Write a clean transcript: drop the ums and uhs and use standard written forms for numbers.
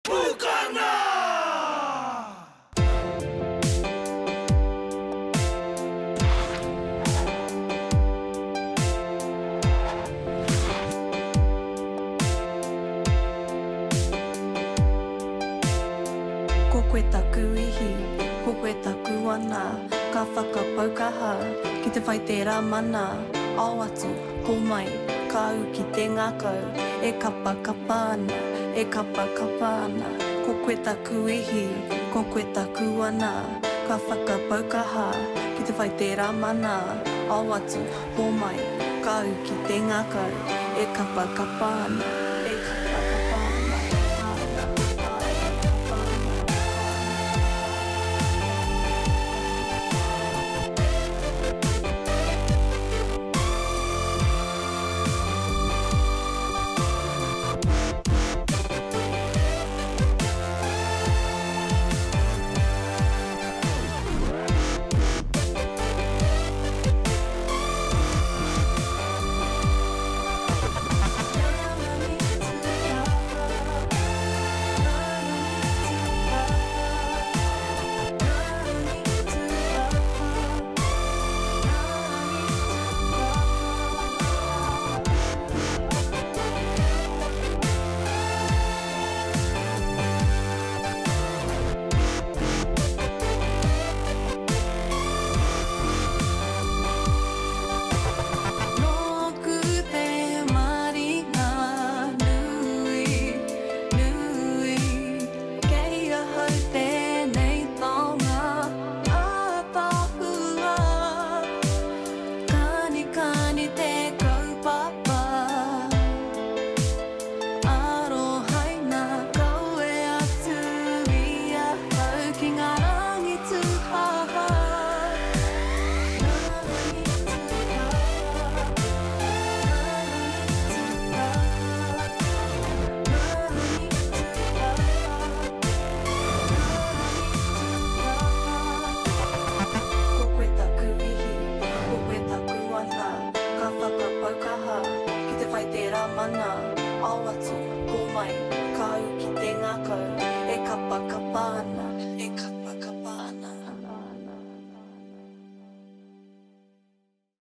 Pukana! Ko koe taku ihi, ko koe taku ana, ka whakapaukaha, ki te whai te rā mana, ao atu, ko mai, ka au ki te ngākau, e kapa kapa ana, e kapa kapa ana. Ko koe taku ihi, ko koe taku ana, ka whakapaukaha, ki te whai te rā mana, ao atu, ko mai, ka au ki te ngākau, e kapa kapa ana, e kapa kapa ana. Mana, ao atu, ko mai, ka au ki te ngākau.